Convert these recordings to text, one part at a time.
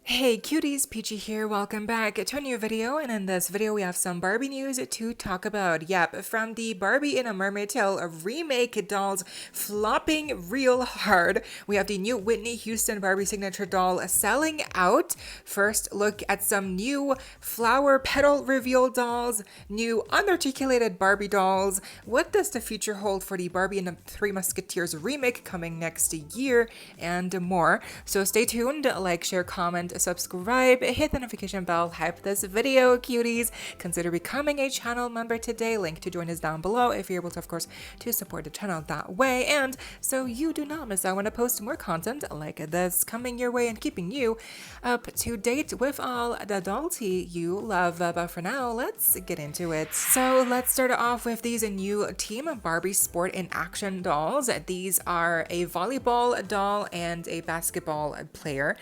Hey cuties, PeachY here, welcome back to a new video, and in this video we have some Barbie news to talk about. Yep, from the Barbie in a Mermaid Tale remake dolls flopping real hard, we have the new Whitney Houston Barbie signature doll selling out. First, look at some new flower petal reveal dolls, new unarticulated Barbie dolls. What does the future hold for the Barbie and the Three Musketeers remake coming next year, and more. So stay tuned, like, share, comment, subscribe, hit the notification bell, hype this video, cuties. Consider becoming a channel member today. Link to join us down below if you're able to, of course, to support the channel that way. And so you do not miss out when I post more content like this coming your way and keeping you up to date with all the doll tea you love. But for now, let's get into it. So let's start off with these new Team Barbie Sport in Action dolls. These are a volleyball doll and a basketball player.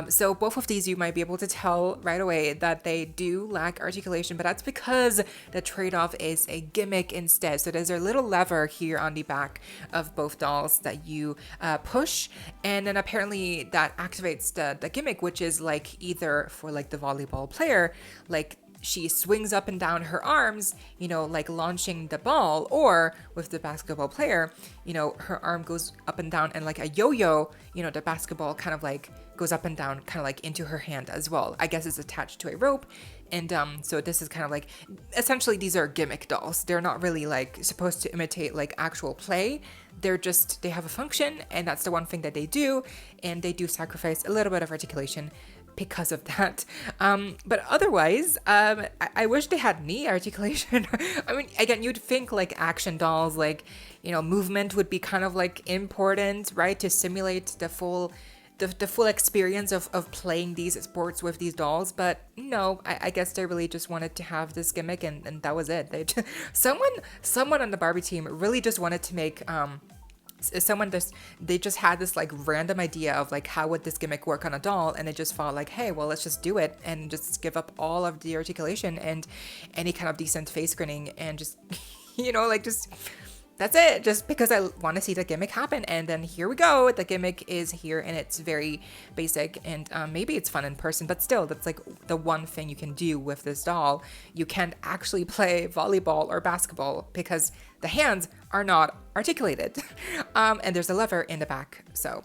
So both of these you might be able to tell right away that they do lack articulation, but that's because the trade-off is a gimmick instead. So there's a little lever here on the back of both dolls that you push, and then apparently that activates the gimmick, which is like either for like the volleyball player, like she swings up and down her arms, you know, like launching the ball, or with the basketball player, you know, her arm goes up and down and like a yo-yo, you know, the basketball kind of like goes up and down kind of like into her hand as well. I guess it's attached to a rope. And so this is kind of like, essentially these are gimmick dolls. They're not really like supposed to imitate like actual play. They're just, they have a function, and that's the one thing that they do. And they do sacrifice a little bit of articulation because of that. But otherwise, I wish they had knee articulation. I mean, again, you'd think like action dolls, like, you know, movement would be kind of like important, right? To simulate the full experience of playing these sports with these dolls. But no, I guess they really just wanted to have this gimmick, and that was it. They just, someone on the Barbie team really just wanted to make they just had this like random idea of like how would this gimmick work on a doll, and they just thought like, hey, well, let's just do it and just give up all of the articulation and any kind of decent face grinning, and just you know, like, just that's it, just because I want to see the gimmick happen. And then here we go, the gimmick is here, and it's very basic, and maybe it's fun in person, but still, that's like the one thing you can do with this doll. You can't actually play volleyball or basketball because the hands are not articulated. And there's a lever in the back. So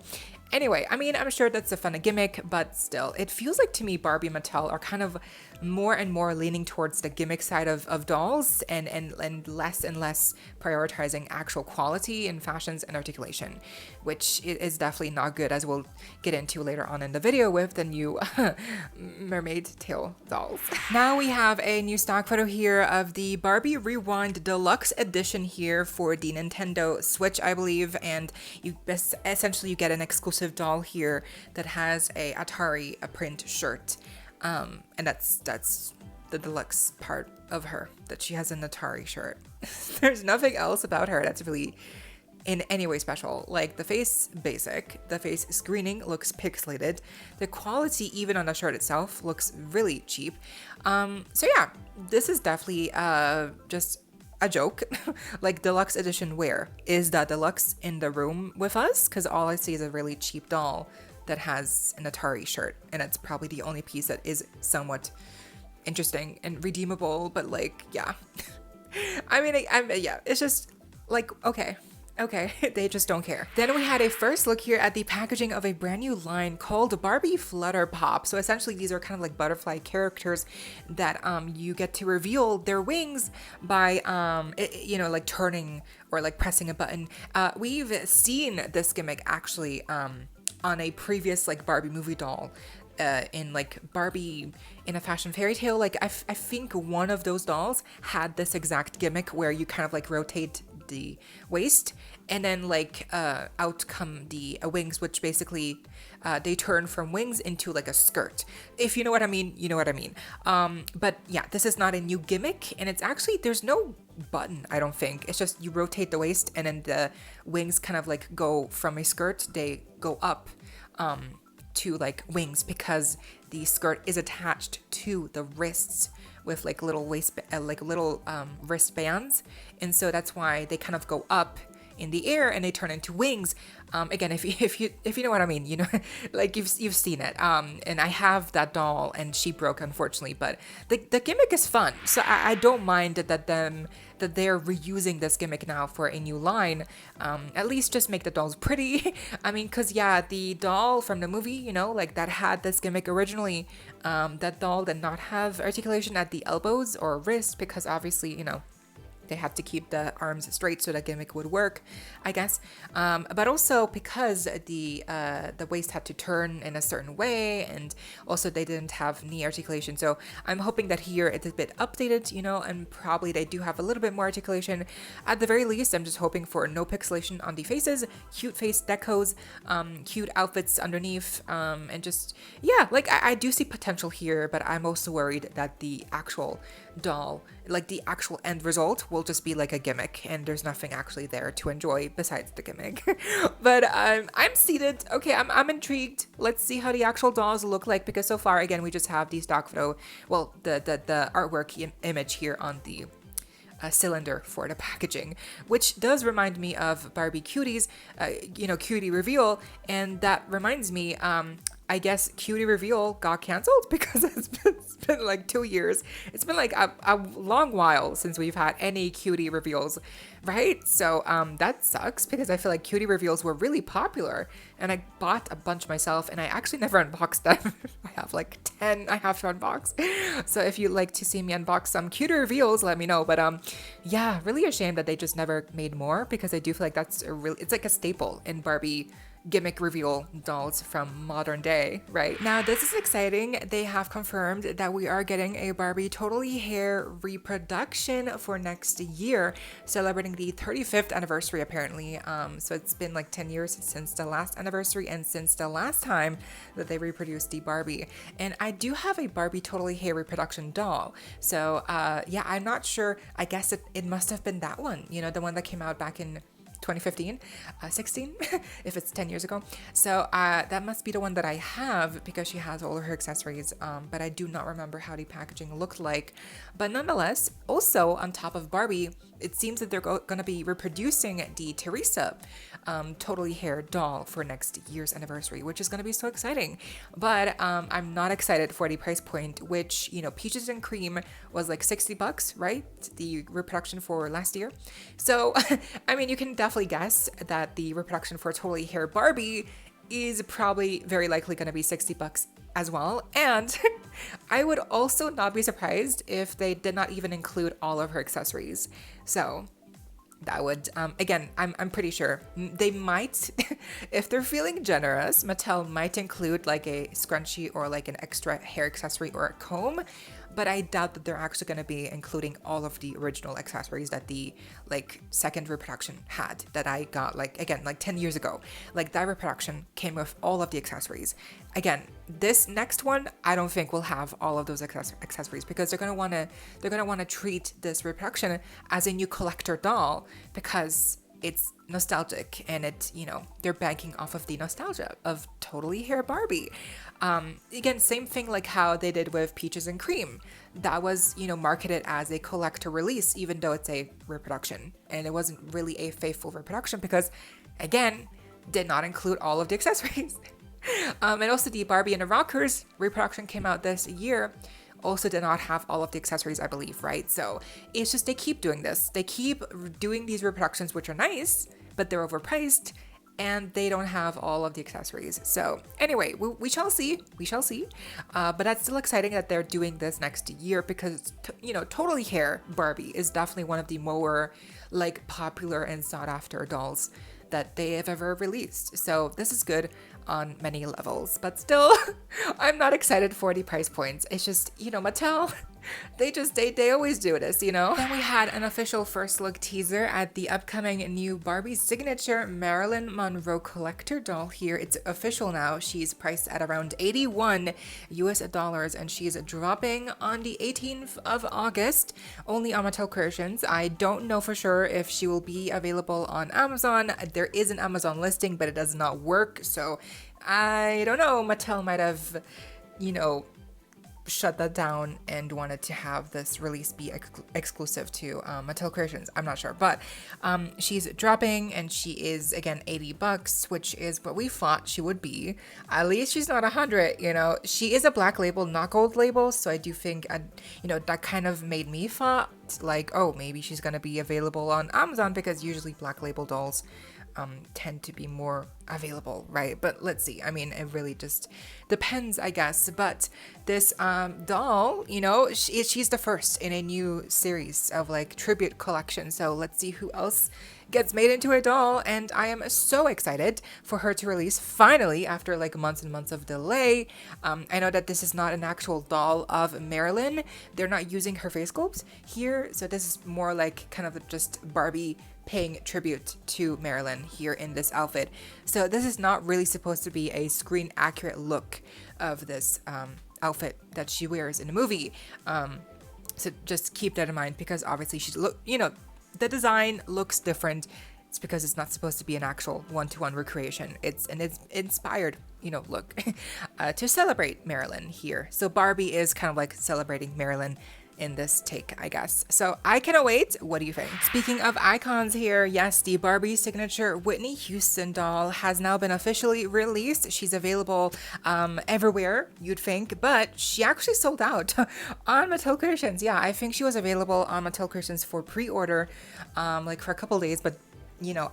anyway, I mean, I'm sure that's a fun gimmick, but still, it feels like to me Barbie and Mattel are kind of more and more leaning towards the gimmick side of dolls, and less prioritizing actual quality and fashions and articulation, which is definitely not good, as we'll get into later on in the video with the new Mermaid Tale dolls. Now we have a new stock photo here of the Barbie Rewind Deluxe Edition here for the Nintendo Switch, I believe, and you essentially you get an exclusive doll here that has a Atari print shirt. And that's the deluxe part of her, that she has an Atari shirt. There's nothing else about her that's really in any way special. Like, the face basic, the face screening looks pixelated. The quality even on the shirt itself looks really cheap. So yeah, this is definitely just a joke. Like, deluxe edition, where is that deluxe in the room with us? Because all I see is a really cheap doll that has an Atari shirt, and it's probably the only piece that is somewhat interesting and redeemable. But like, yeah, I mean, yeah, it's just like, okay, they just don't care. Then we had a first look here at the packaging of a brand new line called Barbie Flutter Pop. So essentially these are kind of like butterfly characters that you get to reveal their wings by you know, like turning or like pressing a button. We've seen this gimmick actually on a previous like Barbie movie doll, in like Barbie in a Fashion Fairy Tale. Like I think one of those dolls had this exact gimmick where you kind of like rotate the waist, and then like out come the wings, which basically they turn from wings into like a skirt. If you know what I mean, you know what I mean. But yeah, this is not a new gimmick, and it's actually, there's no button, I don't think. It's just you rotate the waist, and then the wings kind of like go from a skirt, they go up to like wings, because the skirt is attached to the wrists with like little wristbands, and so that's why they kind of go up in the air and they turn into wings. Again, if you know what I mean, you know, like you've seen it. And I have that doll, and she broke, unfortunately. But the gimmick is fun, so I don't mind that they're reusing this gimmick now for a new line. At least just make the dolls pretty. I mean, because yeah, the doll from the movie, you know, like that had this gimmick originally. That doll did not have articulation at the elbows or wrist because obviously, you know, they have to keep the arms straight so that gimmick would work, I guess. But also because the waist had to turn in a certain way, and also they didn't have knee articulation. So I'm hoping that here it's a bit updated, you know, and probably they do have a little bit more articulation. At the very least, I'm just hoping for no pixelation on the faces, cute face decos, cute outfits underneath, and just, yeah, like I do see potential here, but I'm also worried that the actual doll, like the actual end result, will just be like a gimmick and there's nothing actually there to enjoy besides the gimmick. But I'm seated. Okay, I'm intrigued. Let's see how the actual dolls look like, because so far, again, we just have the stock photo, well, the artwork image here on the cylinder for the packaging, which does remind me of Barbie Cuties, you know, Cutie Reveal, and that reminds me, I guess Cutie Reveal got canceled because it's been like 2 years. It's been like a long while since we've had any Cutie Reveals, right? So that sucks, because I feel like Cutie Reveals were really popular, and I bought a bunch myself, and I actually never unboxed them. I have like 10 I have to unbox. So if you'd like to see me unbox some Cutie Reveals, let me know. But yeah, really a shame that they just never made more, because I do feel like that's it's like a staple in Barbie gimmick reveal dolls from modern day, right? Now, this is exciting. They have confirmed that we are getting a Barbie Totally Hair reproduction for next year, celebrating the 35th anniversary, apparently. So it's been like 10 years since the last anniversary and since the last time that they reproduced the Barbie. And I do have a Barbie Totally Hair reproduction doll. So yeah, I'm not sure. I guess it must have been that one, you know, the one that came out back in 2015, 16, if it's 10 years ago. So that must be the one that I have, because she has all of her accessories, but I do not remember how the packaging looked like. But nonetheless, also on top of Barbie, it seems that they're going to be reproducing the Teresa Totally Hair doll for next year's anniversary, which is going to be so exciting. But I'm not excited for the price point, which, you know, Peaches and Cream was like $60, right? The reproduction for last year. So, I mean, you can definitely guess that the reproduction for Totally Hair Barbie is probably very likely going to be $60 as well. And I would also not be surprised if they did not even include all of her accessories. So that would, again, I'm pretty sure they might, if they're feeling generous, Mattel might include like a scrunchie or like an extra hair accessory or a comb, but I doubt that they're actually going to be including all of the original accessories that the like second reproduction had, that I got like, again, like 10 years ago. Like that reproduction came with all of the accessories. Again, this next one, I don't think will have all of those accessories, because they're going to want to treat this reproduction as a new collector doll, because it's nostalgic, and it, you know, they're banking off of the nostalgia of Totally Hair Barbie. Again, same thing like how they did with Peaches and Cream. That was, you know, marketed as a collector release, even though it's a reproduction, and it wasn't really a faithful reproduction, because again, did not include all of the accessories. And also the Barbie and the Rockers reproduction came out this year, also did not have all of the accessories, I believe, right? So it's just, they keep doing this. They keep doing these reproductions, which are nice, but they're overpriced, and they don't have all of the accessories. So anyway, we shall see. We shall see. But that's still exciting that they're doing this next year, because, you know, Totally Hair Barbie is definitely one of the more like popular and sought after dolls that they have ever released. So this is good on many levels, but still, I'm not excited for the price points. It's just, you know, Mattel, they always do this, you know? Then we had an official first look teaser at the upcoming new Barbie signature Marilyn Monroe collector doll here. It's official now. She's priced at around $81 US, and she's dropping on the 18th of August, only on Mattel Creations. I don't know for sure if she will be available on Amazon. There is an Amazon listing, but it does not work, so I don't know. Mattel might have, you know, shut that down and wanted to have this release be exclusive to Mattel Creations. I'm not sure, but she's dropping, and she is again $80, which is what we thought she would be. At least she's not 100. You know, she is a black label, not gold label, so I do think that kind of made me thought like, oh, maybe she's gonna be available on Amazon, because usually black label dolls tend to be more available, right? But let's see. I mean, it really just depends, I guess. But this doll, she's the first in a new series of like tribute collection. So let's see who else gets made into a doll. And I am so excited for her to release finally after like months and months of delay. I know that this is not an actual doll of Marilyn. They're not using her face sculpt here. So this is more like kind of just Barbie paying tribute to Marilyn here in this outfit. So this is not really supposed to be a screen accurate look of this outfit that she wears in the movie. So just keep that in mind, because obviously the design looks different. It's because it's not supposed to be an actual one-to-one recreation. It's an inspired, look to celebrate Marilyn here. So Barbie is kind of like celebrating Marilyn in this take, I guess. So I cannot wait. What do you think? Speaking of icons here, yes, the Barbie signature Whitney Houston doll has now been officially released. She's available everywhere, you'd think, but she actually sold out on Mattel Creations. Yeah, I think she was available on Mattel Creations for pre-order like for a couple days, but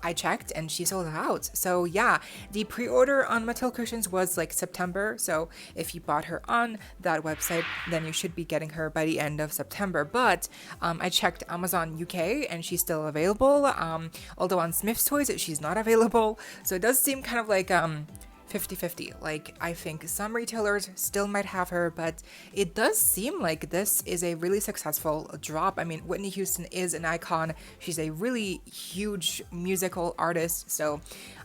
I checked and she sold out. So yeah, the pre-order on Mattel Creations was like September. So if you bought her on that website, then you should be getting her by the end of September. But I checked Amazon UK and she's still available. Although on Smith's Toys, she's not available. So it does seem kind of like 50-50. Like, I think some retailers still might have her, but it does seem like this is a really successful drop. I mean, Whitney Houston is an icon. She's a really huge musical artist, so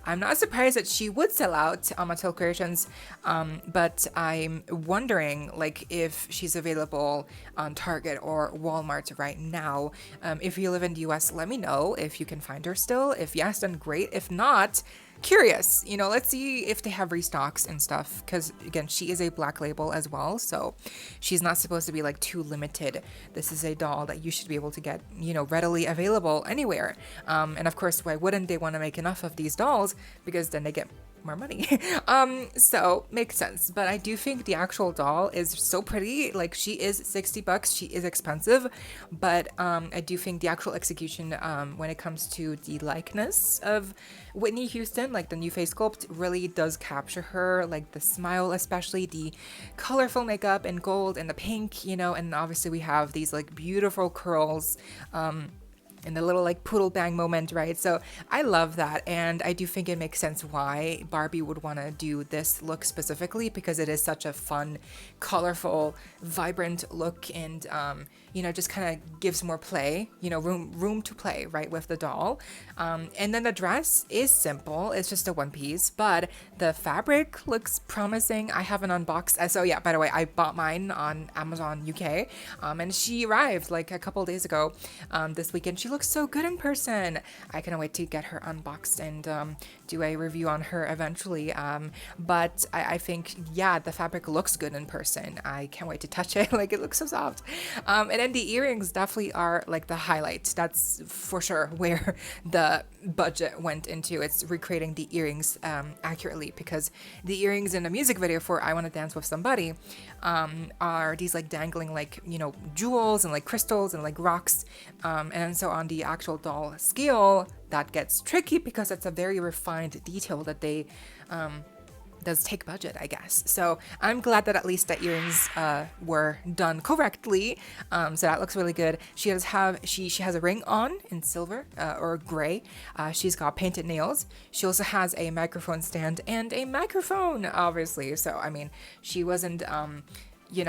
I'm not surprised that she would sell out on Mattel Creations, but I'm wondering like if she's available on Target or Walmart right now. If you live in the US, let me know if you can find her still. If yes, then great. If not, curious, let's see if they have restocks and stuff, because again, she is a black label as well, so she's not supposed to be like too limited. This is a doll that you should be able to get readily available anywhere, and of course, why wouldn't they want to make enough of these dolls, because then they get more money. So makes sense. But I do think the actual doll is so pretty. Like, she is $60. She is expensive, but I do think the actual execution when it comes to the likeness of Whitney Houston, like the new face sculpt, really does capture her. Like the smile, especially the colorful makeup and gold and the pink, and obviously we have these like beautiful curls and the little like poodle bang moment, right? So I love that, and I do think it makes sense why Barbie would want to do this look specifically, because it is such a fun, colorful, vibrant look, and just kind of gives more play, room to play, right, with the doll. And then the dress is simple. It's just a one piece, but the fabric looks promising. I haven't unboxed. So yeah, by the way, I bought mine on Amazon UK, and she arrived like a couple days ago this weekend. She looks so good in person. I cannot wait to get her unboxed and do a review on her eventually. But I think, yeah, the fabric looks good in person. I can't wait to touch it. Like, it looks so soft. And then the earrings definitely are like the highlight. That's for sure where the budget went into. It's recreating the earrings accurately, because the earrings in the music video for I Want to Dance with Somebody are these like dangling like, jewels and like crystals and like rocks. And so on the actual doll scale, that gets tricky, because it's a very refined detail that they does take budget, I guess. So I'm glad that at least the earrings were done correctly. So that looks really good. She has a ring on in silver or gray. She's got painted nails. She also has a microphone stand and a microphone, obviously. So I mean, she wasn't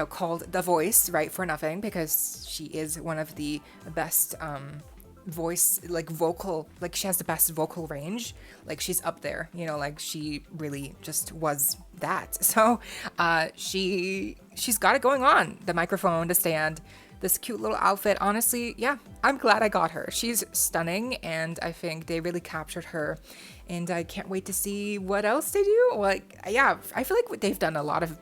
called the voice, right, for nothing, because she is one of the best voice, like vocal, like she has the best vocal range. Like, she's up there, like she really just was that. So she's got it going on. The microphone, the stand, this cute little outfit. Honestly, yeah, I'm glad I got her. She's stunning, and I think they really captured her, and I can't wait to see what else they do. Like, yeah, I feel like they've done a lot of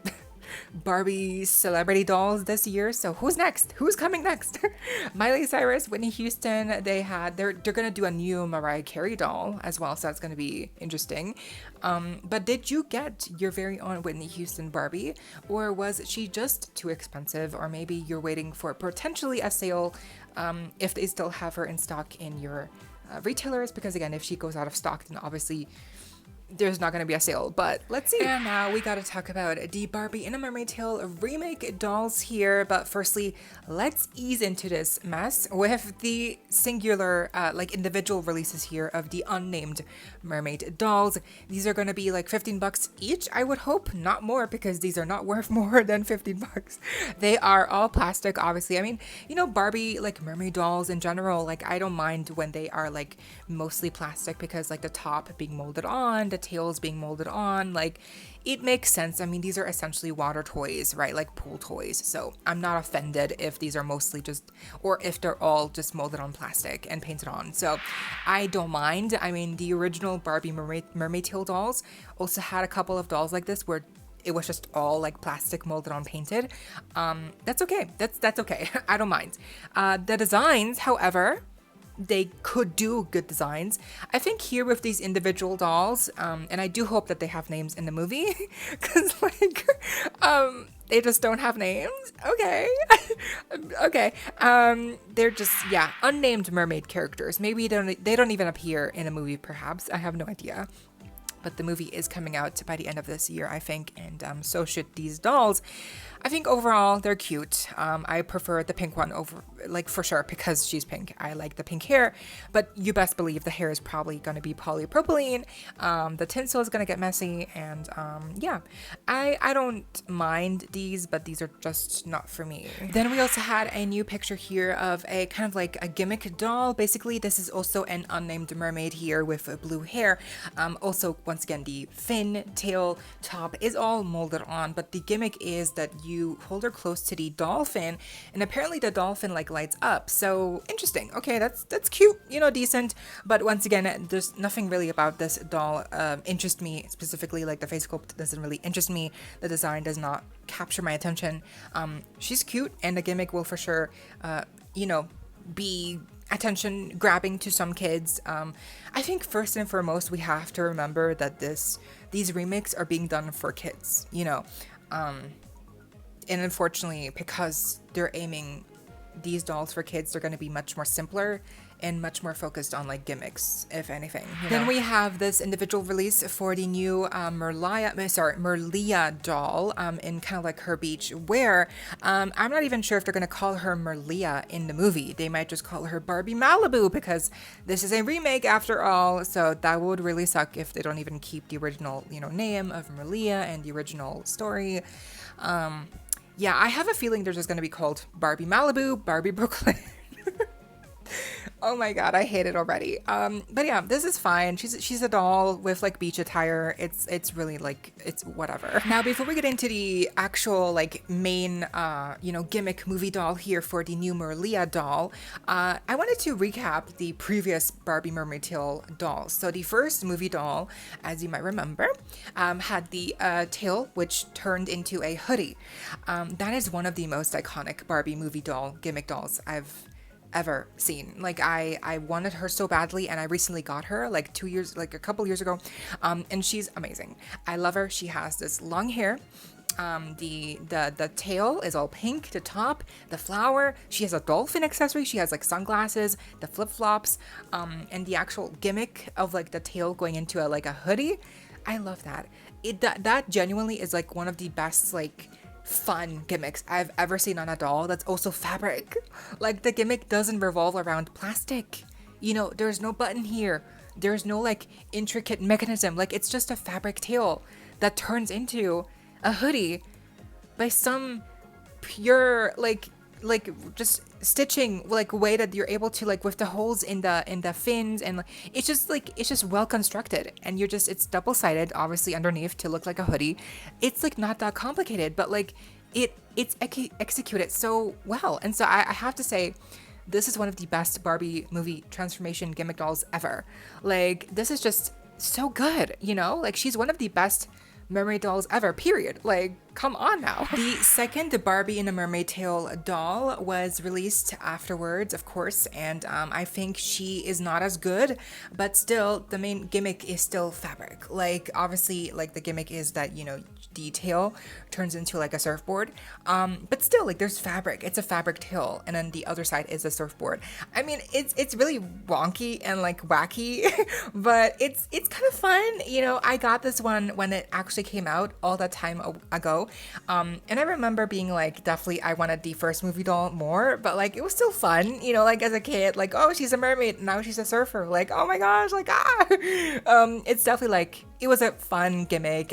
Barbie celebrity dolls this year. So who's next? Who's coming next? Miley Cyrus, Whitney Houston. They're gonna do a new Mariah Carey doll as well. So that's gonna be interesting. But did you get your very own Whitney Houston Barbie, or was she just too expensive? Or maybe you're waiting for potentially a sale if they still have her in stock in your retailers, because again, if she goes out of stock, then obviously there's not going to be a sale, but let's see. And now we got to talk about the Barbie in a Mermaid Tale remake dolls here. But firstly, let's ease into this mess with the singular, like individual releases here of the unnamed mermaid dolls. These are going to be like 15 bucks each, I would hope, not more, because these are not worth more than 15 bucks. They are all plastic, obviously. I mean, you know, Barbie, like mermaid dolls in general, like I don't mind when they are like mostly plastic, because like the top being molded on, the tails being molded on, like it makes sense. I mean, these are essentially water toys, right? Like pool toys. So I'm not offended if these are mostly just, or if they're all just molded on plastic and painted on. So I don't mind. I mean, the original Barbie Mermaid Tale dolls also had a couple of dolls like this where it was just all like plastic molded on painted. That's okay. That's okay. I don't mind. The designs, however, they could do good designs. I think here with these individual dolls, and I do hope that they have names in the movie, because like they just don't have names. Okay. Okay. They're just, yeah, unnamed mermaid characters. Maybe they don't even appear in a movie, perhaps. I have no idea. But the movie is coming out by the end of this year, I think, and so should these dolls. I think overall they're cute. I prefer the pink one over, like, for sure, because she's pink. I like the pink hair, but you best believe the hair is probably going to be polypropylene. The tinsel is going to get messy, and yeah, I don't mind these, but these are just not for me. Then we also had a new picture here of a kind of like a gimmick doll. Basically, this is also an unnamed mermaid here with blue hair. Also, once again, the fin, tail, top is all molded on, but the gimmick is that you hold her close to the dolphin, and apparently the dolphin like lights up. So interesting. Okay, that's cute, you know, decent. But once again, there's nothing really about this doll interest me specifically. Like the face sculpt doesn't really interest me. The design does not capture my attention. She's cute, and the gimmick will for sure, you know, be attention grabbing to some kids. I think first and foremost, we have to remember that these remakes are being done for kids, you know. And unfortunately, because they're aiming these dolls for kids, they're going to be much more simpler and much more focused on like gimmicks, if anything. Then we have this individual release for the new Merlia doll in kind of like her beach wear. I'm not even sure if they're going to call her Merlia in the movie. They might just call her Barbie Malibu, because this is a remake after all. So that would really suck if they don't even keep the original, you know, name of Merlia and the original story. Yeah, I have a feeling they're just going to be called Barbie Malibu, Barbie Brooklyn. Oh my god, I hate it already. But yeah, this is fine. She's a doll with like beach attire. It's really like, it's whatever. Now, before we get into the actual like main you know, gimmick movie doll here for the new Merlia doll, I wanted to recap the previous Barbie Mermaid Tale dolls. So the first movie doll, as you might remember, had the tail which turned into a hoodie. That is one of the most iconic Barbie movie doll gimmick dolls I've ever seen. Like I wanted her so badly, and I recently got her like a couple years ago, and she's amazing. I love her. She has this long hair. The tail is all pink, the top, the flower. She has a dolphin accessory. She has like sunglasses, the flip-flops, and the actual gimmick of like the tail going into a hoodie. I love that. That genuinely is like one of the best like fun gimmicks I've ever seen on a doll that's also fabric. Like the gimmick doesn't revolve around plastic. You know, there's no button here. There's no like intricate mechanism. Like it's just a fabric tail that turns into a hoodie by some pure like just stitching like way that you're able to, like with the holes in the fins, and like it's just well constructed, and it's double-sided obviously underneath to look like a hoodie. It's like not that complicated, but like it's executed so well. And so I have to say, this is one of the best Barbie movie transformation gimmick dolls ever. Like this is just so good, you know? Like she's one of the best mermaid dolls ever, period. Like, come on now. The second Barbie in a mermaid tail doll was released afterwards, of course, and I think she is not as good, but still the main gimmick is still fabric. Like, obviously, like the gimmick is that, you know, the tail turns into like a surfboard, but still, like, there's fabric. It's a fabric tail, and then the other side is a surfboard. I mean, it's really wonky and like wacky, but it's kind of fun. You know, I got this one when it actually came out all that time ago, and I remember being like, definitely I wanted the first movie doll more, but like it was still fun, you know, like as a kid, like, oh, she's a mermaid, now she's a surfer, like, oh my gosh, like, it's definitely like, it was a fun gimmick.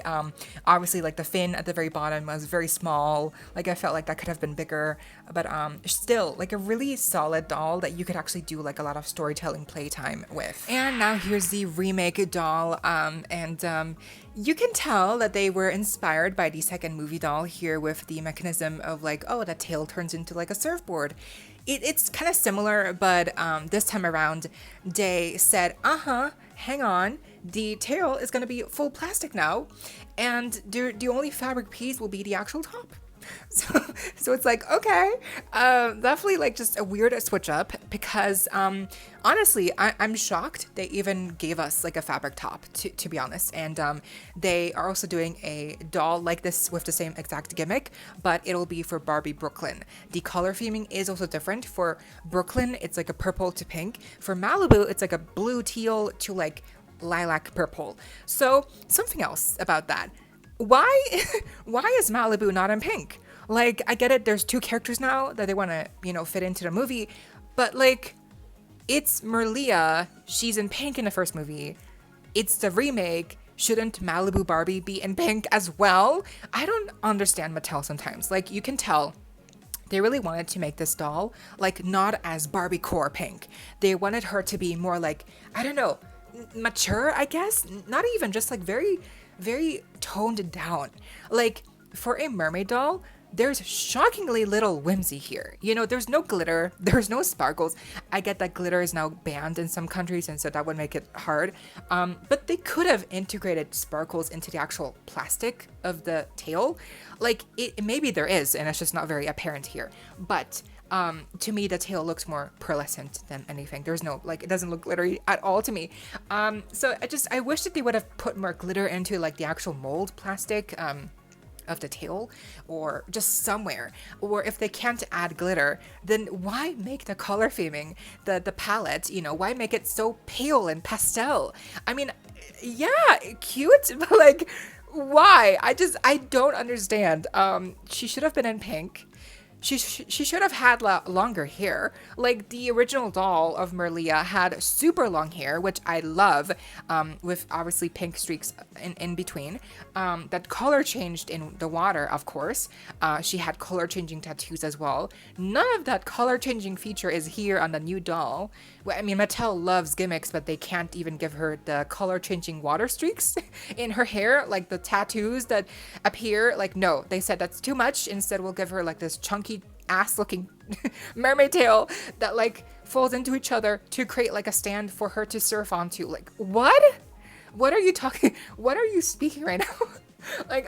Obviously, like the fin at the very bottom was very small. Like I felt like that could have been bigger, but still like a really solid doll that you could actually do like a lot of storytelling playtime with. And now here's the remake doll, and you can tell that they were inspired by the second movie doll here with the mechanism of like, oh, the tail turns into like a surfboard. It's kind of similar, but this time around, they said, hang on, the tail is going to be full plastic now, and the only fabric piece will be the actual top. So it's like, okay, definitely like just a weird switch up, because honestly, I'm shocked they even gave us like a fabric top, to be honest. And they are also doing a doll like this with the same exact gimmick, but it'll be for Barbie Brooklyn. The color theming is also different. For Brooklyn, it's like a purple to pink. For Malibu, it's like a blue teal to like lilac purple. So something else about that. Why is Malibu not in pink? Like, I get it, there's two characters now that they want to, you know, fit into the movie, but like, it's Merlia, she's in pink in the first movie. It's the remake. Shouldn't Malibu Barbie be in pink as well? I don't understand Mattel sometimes. Like, you can tell they really wanted to make this doll like not as Barbie core pink. They wanted her to be more like, I don't know, mature, I guess. Not even, just like very toned down. Like, for a mermaid doll, there's shockingly little whimsy here. You know, there's no glitter, there's no sparkles. I get that glitter is now banned in some countries, and so that would make it hard. But they could have integrated sparkles into the actual plastic of the tail. Like, maybe there is, and it's just not very apparent here. But to me, the tail looks more pearlescent than anything. There's no, like, it doesn't look glittery at all to me. So I wish that they would have put more glitter into like the actual mold plastic of the tail, or just somewhere. Or if they can't add glitter, then why make the color theming, the palette, you know, why make it so pale and pastel? I mean, yeah, cute, but like, why? I don't understand. She should have been in pink. She should have had longer hair. Like, the original doll of Merlia had super long hair, which I love, with obviously pink streaks in between. That color changed in the water, of course. She had color changing tattoos as well. None of that color changing feature is here on the new doll. Well, I mean, Mattel loves gimmicks, but they can't even give her the color changing water streaks in her hair, like the tattoos that appear. Like, no, they said that's too much. Instead, we'll give her like this chunky ass looking mermaid tail that like folds into each other to create like a stand for her to surf onto. Like, what are you talking, what are you speaking right now? Like,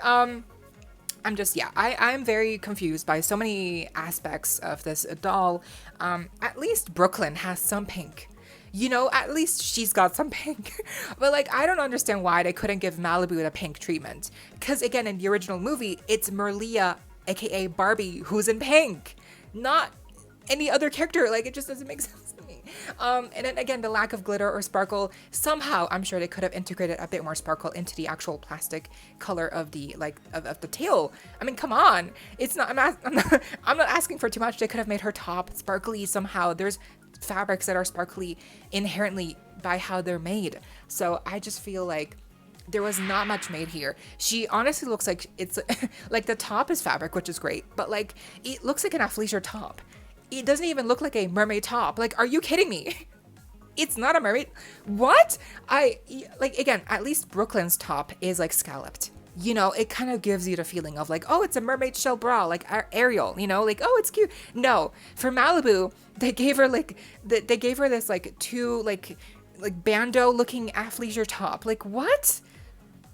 I'm just, yeah, I'm very confused by so many aspects of this doll. At least Brooklyn has some pink. You know, at least she's got some pink. But like, I don't understand why they couldn't give Malibu the pink treatment. Because again, in the original movie, it's Merlia, aka Barbie, who's in pink, not any other character. Like, it just doesn't make sense to me. And then again, the lack of glitter or sparkle, somehow I'm sure they could have integrated a bit more sparkle into the actual plastic color of the of the tail. I mean, come on, it's not, I'm not asking for too much. They could have made her top sparkly somehow. There's fabrics that are sparkly inherently by how they're made. So I just feel like there was not much made here. She honestly looks like it's like the top is fabric, which is great, but like it looks like an athleisure top. It doesn't even look like a mermaid top. Like, are you kidding me? It's not a mermaid. What? Like, again, at least Brooklyn's top is like scalloped. You know, it kind of gives you the feeling of like, oh, it's a mermaid shell bra, like Ariel, you know, like, oh, it's cute. No, for Malibu, they gave her like, they gave her this like two, like bandeau looking athleisure top. Like, what?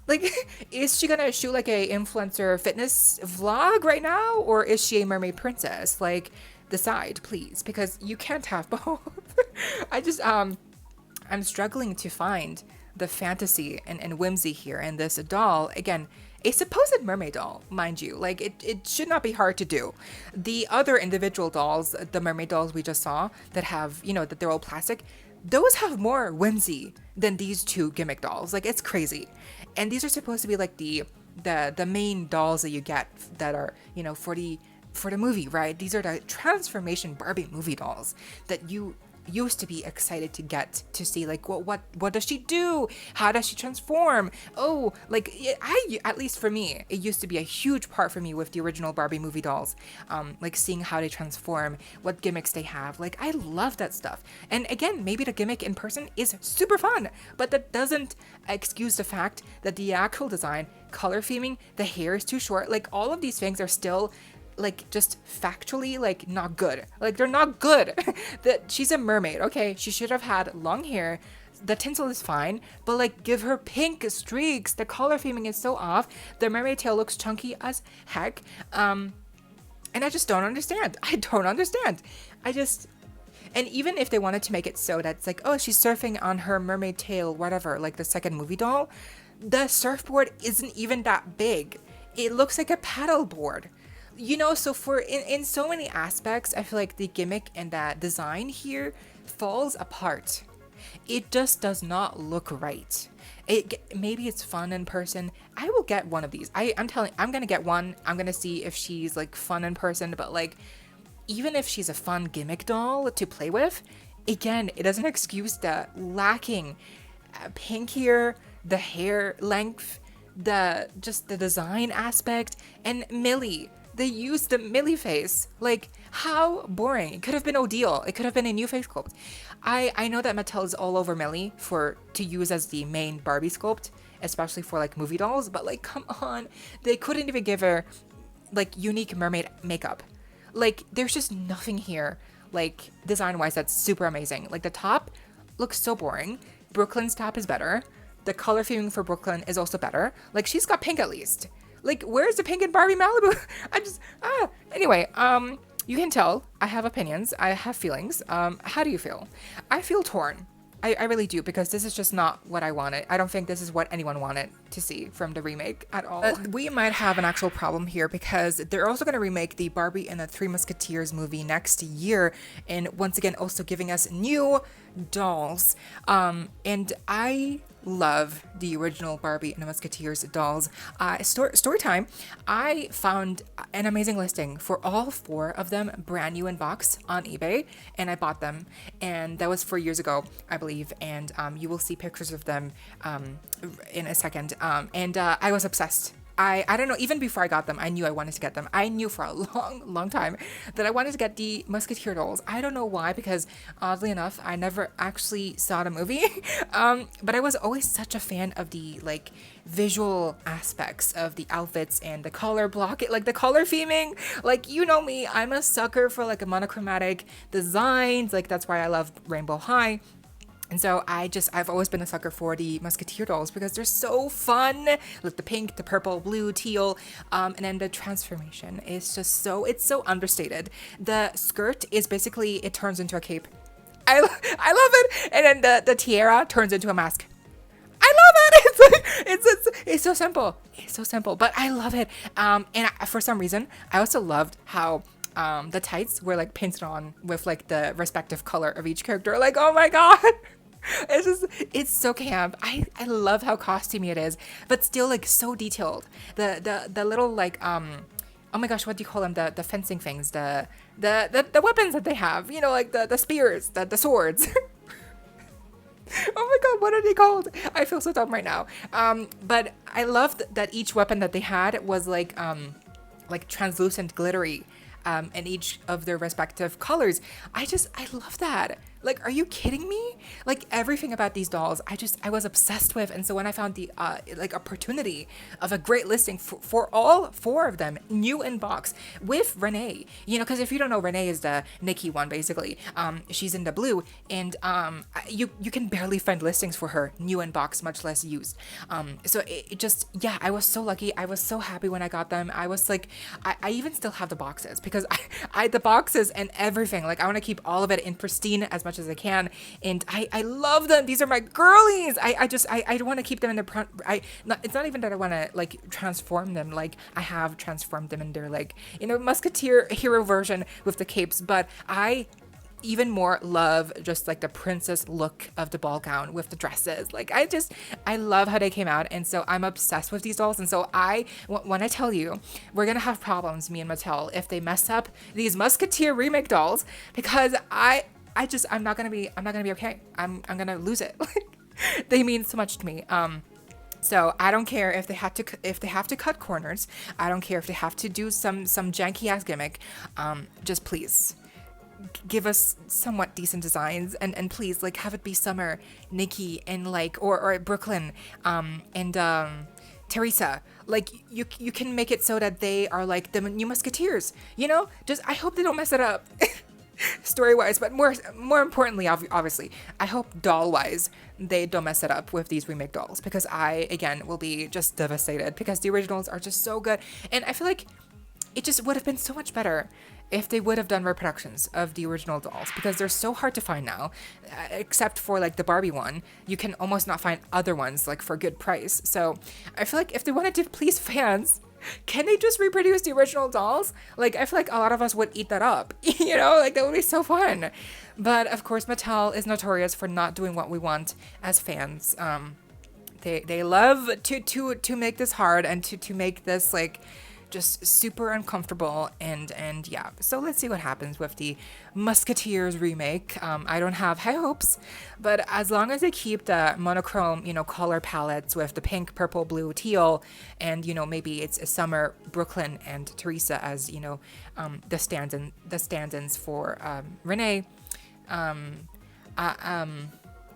Like, is she gonna shoot like a influencer fitness vlog right now, or is she a mermaid princess? Like, decide, please, because you can't have both. I just I'm struggling to find the fantasy and whimsy here in this doll. Again, a supposed mermaid doll, mind you. Like, it should not be hard to do. The other individual dolls, the mermaid dolls we just saw that have, that they're all plastic, those have more whimsy than these two gimmick dolls. Like, it's crazy. And these are supposed to be like the main dolls that you get that are, for the movie, right? These are the transformation Barbie movie dolls that you used to be excited to get to see, like, what does she do? How does she transform? Oh, like, at least for me, it used to be a huge part for me with the original Barbie movie dolls, like seeing how they transform, what gimmicks they have. Like, I love that stuff. And again, maybe the gimmick in person is super fun, but that doesn't excuse the fact that the actual design, color theming, the hair is too short, like, all of these things are still, like, just factually, like, not good. Like, they're not good. That she's a mermaid, okay? She should have had long hair. The tinsel is fine, but, like, give her pink streaks. The color theming is so off. The mermaid tail looks chunky as heck. And I just don't understand. I don't understand. And even if they wanted to make it so that it's like, oh, she's surfing on her mermaid tail, whatever, like the second movie doll, the surfboard isn't even that big. It looks like a paddle board. So for in so many aspects, I feel like the gimmick and that design here falls apart. It just does not look right. Maybe it's fun in person. I will get one of these. I'm gonna get one. I'm gonna see if she's like fun in person, but like, even if she's a fun gimmick doll to play with, again, it doesn't excuse the lacking pink here, the hair length, the design aspect, and Millie. They used the Millie face. Like, how boring. It could have been Odile. It could have been a new face sculpt. I know that Mattel is all over Millie to use as the main Barbie sculpt, especially for like movie dolls, but like, come on. They couldn't even give her like unique mermaid makeup. Like, there's just nothing here, like, design-wise, that's super amazing. Like, the top looks so boring. Brooklyn's top is better. The color theming for Brooklyn is also better. Like, she's got pink at least. Like, where's the pink in Barbie Malibu? Anyway, you can tell I have opinions. I have feelings. How do you feel? I feel torn. I really do, because this is just not what I wanted. I don't think this is what anyone wanted to see from the remake at all. We might have an actual problem here, because they're also going to remake the Barbie and the Three Musketeers movie next year, and once again also giving us new dolls. And I love the original Barbie and the Musketeers dolls. Story time. I found an amazing listing for all 4 of them, brand new in box on eBay, and I bought them. And that was 4 years ago, I believe. And you will see pictures of them in a second. And I was obsessed. I don't know, even before I got them, I knew I wanted to get them. I knew for a long time that I wanted to get the Musketeer dolls. I don't know why, because oddly enough, I never actually saw the movie. But I was always such a fan of the, like, visual aspects of the outfits and the color block, like the color theming. Like, you know me, I'm a sucker for like a monochromatic designs. Like, that's why I love Rainbow High. And so I've always been a sucker for the Musketeer dolls, because they're so fun. Like the pink, the purple, blue, teal, and then the transformation is just it's so understated. The skirt is basically, it turns into a cape. I love it. And then the tiara turns into a mask. I love it. It's so simple. It's so simple, but I love it. And for some reason, I also loved how the tights were like painted on with like the respective color of each character. Like, oh my god. It's so camp. I love how costumey it is, but still like so detailed. The little like oh my gosh, what do you call them? The fencing things, the weapons that they have, like the spears, the swords. Oh my god, what are they called? I feel so dumb right now. But I loved that each weapon that they had was like translucent, glittery, and each of their respective colors. I love that. Like, are you kidding me? Like, everything about these dolls, I was obsessed with. And so when I found the, like, opportunity of a great listing for all four of them, new in box, with Renee, you know, because if you don't know, Renee is the Nikki one, basically. She's in the blue, and you can barely find listings for her, new in box, much less used. So it just, yeah, I was so lucky. I was so happy when I got them. I was like, I even still have the boxes, because the boxes and everything, like, I want to keep all of it in pristine as much as I can, and I love them. These are my girlies. I want to keep them in the it's not even that I want to like transform them, like I have transformed them in their, like, you know, musketeer hero version with the capes, but I even more love just like the princess look of the ball gown with the dresses. Like, I love how they came out, and so I'm obsessed with these dolls. And so when I tell you we're gonna have problems, me and Mattel, if they mess up these musketeer remake dolls, because I'm not gonna be okay. I'm gonna lose it. Like, they mean so much to me. So I don't care if they have to cut corners. I don't care if they have to do some janky ass gimmick. Just please give us somewhat decent designs, and please, like, have it be Summer, Nikki, and like or Brooklyn, and Teresa. Like, you can make it so that they are like the new musketeers, you know? Just, I hope they don't mess it up. Story-wise, but more importantly, obviously, I hope doll-wise they don't mess it up with these remake dolls, because I, again, will be just devastated, because the originals are just so good, and I feel like it just would have been so much better if they would have done reproductions of the original dolls, because they're so hard to find now, except for like the Barbie one. You can almost not find other ones like for a good price. So I feel like if they wanted to please fans, can they just reproduce the original dolls? Like, I feel like a lot of us would eat that up, you know, like that would be so fun. But of course, Mattel is notorious for not doing what we want as fans. They love to make this hard, and to make this like just super uncomfortable, and yeah. So let's see what happens with the Musketeers remake. I don't have high hopes, but as long as they keep the monochrome, you know, color palettes with the pink, purple, blue, teal, and, you know, maybe it's a Summer, Brooklyn, and Teresa as, you know, the stand-ins for Renee.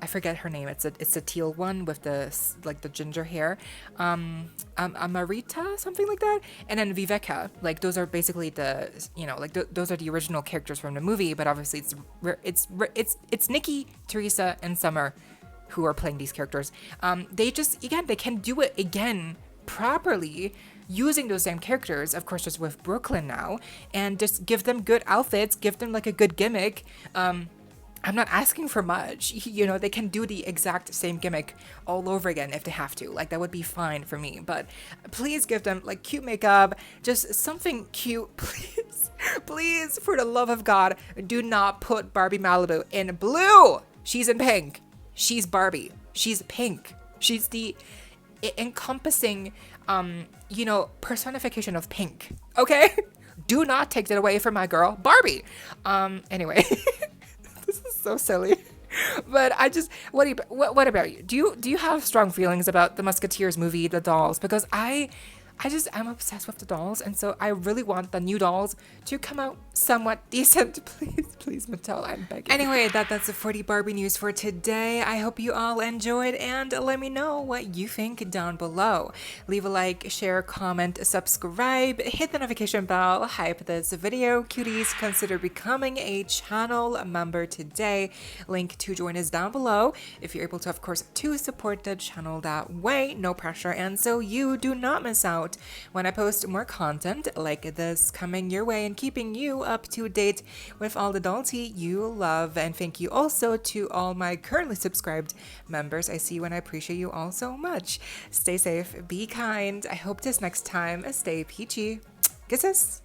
I forget her name. It's a teal one with the like the ginger hair. Amarita, something like that. And then Viveka. Like, those are basically the, you know, like those are the original characters from the movie. But obviously it's Nikki, Teresa, and Summer who are playing these characters. They just, again, they can do it again properly, using those same characters, of course, just with Brooklyn now, and just give them good outfits, give them like a good gimmick. I'm not asking for much, you know. They can do the exact same gimmick all over again if they have to. Like, that would be fine for me, but please give them like cute makeup, just something cute, please. Please, for the love of God, do not put Barbie Malibu in blue. She's in pink. She's Barbie. She's pink. She's the encompassing, you know, personification of pink. Okay? Do not take that away from my girl, Barbie. Anyway. This is so silly, but I just, what about you? Do you have strong feelings about the Musketeers movie, the dolls? Because I'm obsessed with the dolls, and so I really want the new dolls to come out somewhat decent. Please, Mattel, I'm begging. Anyway, that's it for the Barbie news for today. I hope you all enjoyed, and let me know what you think down below. Leave a like, share, comment, subscribe, hit the notification bell, hype this video. Cuties, consider becoming a channel member today. Link to join us down below if you're able to, of course, to support the channel that way. No pressure, and so you do not miss out when I post more content like this coming your way, and keeping you up to date with all the doll tea you love. And thank you also to all my currently subscribed members. I see you and I appreciate you all so much. Stay safe, be kind. I hope this next time stay peachy. Kisses.